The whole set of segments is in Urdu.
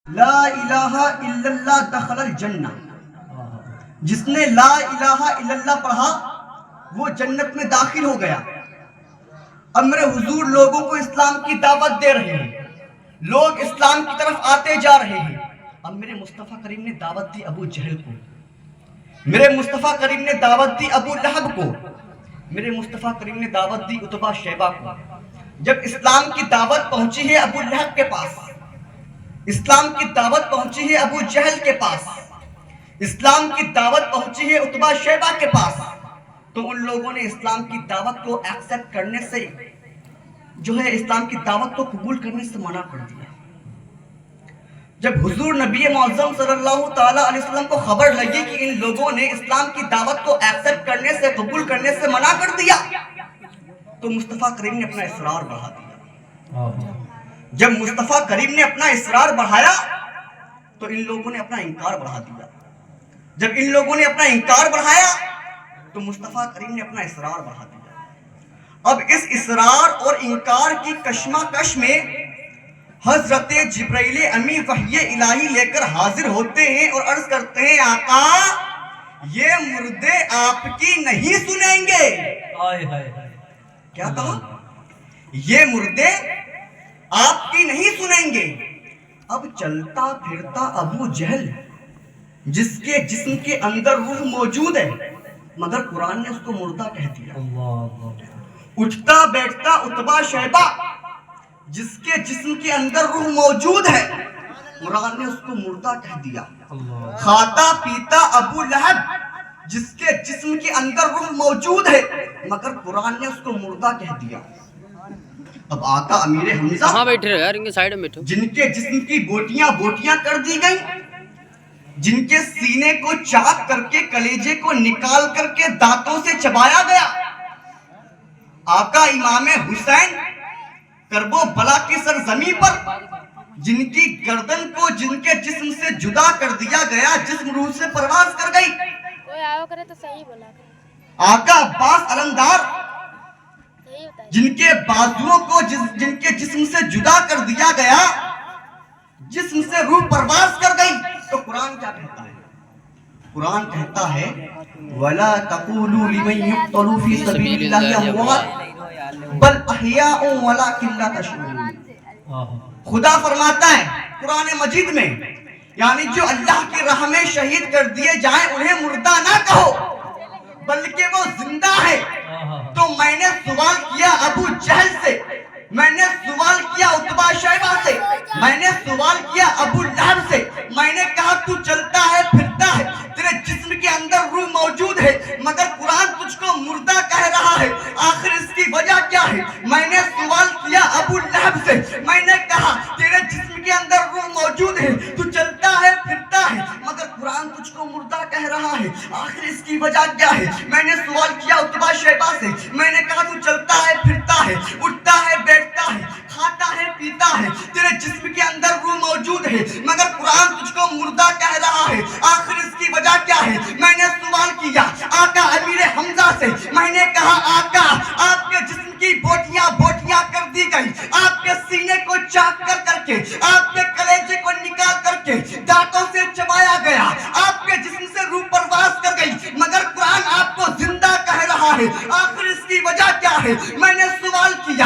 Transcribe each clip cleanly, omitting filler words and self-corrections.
لا الہ الا اللہ دخل الجنہ، جس نے لا الہ الا اللہ پڑھا وہ جنت میں داخل ہو گیا۔ اب میرے حضور لوگوں کو اسلام کی دعوت دے رہے ہیں، لوگ اسلام کی طرف آتے جا رہے ہیں۔ اب میرے مصطفیٰ کریم نے دعوت دی ابو جہل کو، میرے مصطفیٰ کریم نے دعوت دی ابو لہب کو، میرے مصطفیٰ کریم نے دعوت دی عتبہ شیبہ کو۔ جب اسلام کی دعوت پہنچی ہے ابو لہب کے پاس، اسلام کی دعوت پہنچی ہے ابو جہل کے پاس، اسلام کی دعوت پہنچی ہے عتبہ شیبہ کے پاس، تو ان لوگوں نے اسلام کی دعوت کو ایکسپٹ کرنے سے اسلام کی دعوت کو قبول کرنے سے منع کر دیا۔ جب حضور نبی معظم صلی اللہ تعالیٰ علیہ وسلم کو خبر لگی کہ ان لوگوں نے اسلام کی دعوت کو ایکسپٹ کرنے سے قبول کرنے سے منع کر دیا، تو مصطفیٰ کریم نے اپنا اصرار بڑھا دیا۔ جب مصطفیٰ کریم نے اپنا اصرار بڑھایا تو ان لوگوں نے اپنا انکار بڑھا دیا۔ جب ان لوگوں نے اپنا انکار بڑھایا تو مصطفیٰ کریم نے اپنا اصرار بڑھا دیا۔ اب اس اصرار اور انکار کی کشمکش میں حضرت جبرائیل امی وحی الہی لے کر حاضر ہوتے ہیں اور عرض کرتے ہیں آقا یہ مردے آپ کی نہیں سنیں گے۔ کیا کہا؟ یہ مردے آپ کی نہیں سنیں گے۔ اب چلتا پھرتا ابو جہل جس کے جسم کے اندر روح موجود ہے مگر قرآن نے اس کو مردہ کہہ دیا۔ اٹھتا بیٹھتا عتبہ شیبہ جس کے جسم کے اندر روح موجود ہے قرآن نے اس کو مردہ کہہ دیا۔ کھاتا پیتا ابو لہب جس کے جسم کے اندر روح موجود ہے مگر قرآن نے اس کو مردہ کہہ دیا۔ اب آقا امیر حمزہ جن کے جسم کی بوٹیاں بوٹیاں کر دی گئی، جن کے سینے کو چاک کر کے کلیجے کو نکال کر کے دانتوں سے چبایا گیا، آقا امام حسین کرب و بلا کی سرزمین پر جن کی گردن کو جن کے جسم سے جدا کر دیا گیا، جسم روح سے پرواز کر گئی، آقا عباس علمدار جن کے بازوؤں کو جن کے جسم سے جدا کر دیا گیا، جسم سے روح پرواز کر گئی، تو قرآن کیا کہتا ہے؟ قرآن کہتا ہے وَلَا تَقُولُوا لِمَنْ يُقْتَلُ فِي سَبِيلِ اللَّهِ أَمْوَاتٌ بَلْ أَحْيَاءٌ وَلَكِنْ لَا تَشْعُرُونَ۔ خدا فرماتا ہے قرآن مجید میں یعنی جو اللہ کی راہ میں شہید کر دیے جائیں انہیں مردہ نہ کہو بلکہ وہ زندہ ہے۔ تو میں نے سوال کیا ابو جہل سے، میں نے سوال کیا عتبہ شیبہ سے، میں نے سوال کیا ابو لہب سے، میں نے کہا تو چلتا ہے پھرتا ہے، تیرے جسم کے اندر روح موجود ہے مگر قرآن تجھ کو مردہ کہہ رہا ہے، آخر اس کی وجہ کیا ہے؟ میں نے سوال کیا ابو لہب سے، میں نے کہا تیرے جسم کے اندر روح موجود ہے، تو چلتا ہے پھرتا ہے مگر قرآن تجھ کو مردہ کہہ رہا ہے، آخر اس کی وجہ کیا ہے؟ میں نے سوال کیا عتبہ شیبہ سے، میں نے کہا تو چلتا ہے پھرتا ہے، اٹھتا ہے بیٹھتا ہے، کھاتا ہے پیتا ہے، تیرے جسم کے اندر روح موجود ہے مگر قرآن تجھ کو مردہ کہہ رہا ہے، آخر اس کی وجہ کیا ہے؟ میں نے سوال کیا آقا امیر حمزہ سے، میں نے کہا آقا آپ کے جسم کی بوٹیاں بوٹیاں کر دی گئی، آپ کے سینے کو چاک کر کے آپ کے کلیجے کو نکال کر کے دانتوں سے چبایا گیا، آپ کے جسم سے روح پرواز کر گئی مگر قرآن آپ کو زندہ کہہ رہا ہے، آخر اس کی وجہ کیا ہے؟ میں نے سوال کیا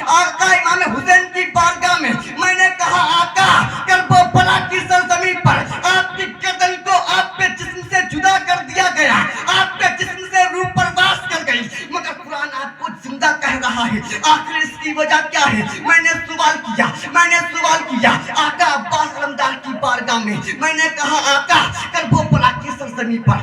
آقا امام حسین کی بارگاہ میں، میں نے کہا آقا کرب و بلا کی سرزمین پر آپ کی گردن کو آپ کے جسم سے جدا کر دیا گیا، آپ کے جسم سے روح پرواز کر گئی مگر قرآن آپ کو زندہ کہہ رہا ہے، آخر اس کی وجہ کیا ہے؟ میں نے سوال کیا آقا عباس علمدار کی بارگاہ میں، میں نے کہا آقا کرب و بلا کی سرزمین پر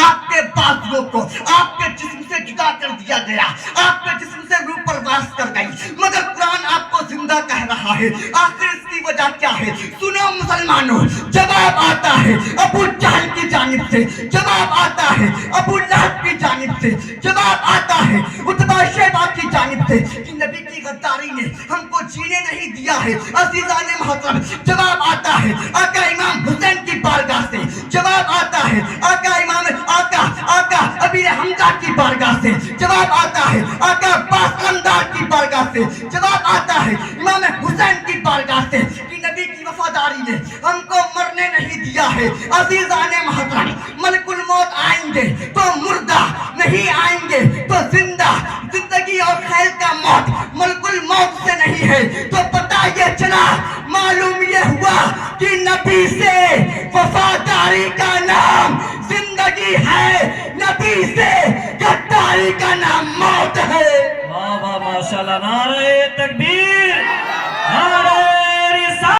آپ کے بازوؤں کو آپ کے جسم سے جدا کر دیا گیا، آپ کے جسم سے روح پرواز کر گئی مگر قرآن آپ کو زندہ کہہ رہا ہے، آخر اس کی وجہ کیا ہے؟ سنو مسلمانوں، جواب آتا ہے ابو جہل کی جانب سے، جواب آتا ہے ابو لہب کی جانب سے، جواب آتا ہے عتبہ شیبہ کی جانب سے کہ نبی کی غداری نے ہم کو جینے نہیں دیا ہے۔ عزیزان محترم، جواب آتا ہے آقا امام حسین کی بارگاہ سے، جواب آتا ہے آقا امام آقا امیر حمزہ علمدار کی بارگاہ سے جواب آتا ہے، آقا عباس علمدار کی بارگاہ سے جواب آتا ہے، امام حسین کی بارگاہ سے کہ نبی کی وفاداری نے ہم کو مرنے نہیں دیا ہے۔ عزیزان محترم، ملک الموت آئیں گے تو مردہ، نہیں آئیں گے تو زندہ۔ زندگی اور خیل کا موت ملک الموت سے نہیں ہے، تو پتہ یہ چلا، معلوم یہ ہوا کہ نبی سے وفاداری کا نام زندگی ہے، نبی سے غداری کا نام موت ہے۔ واہ واہ ماشاءاللہ، نعرہ تکبیر۔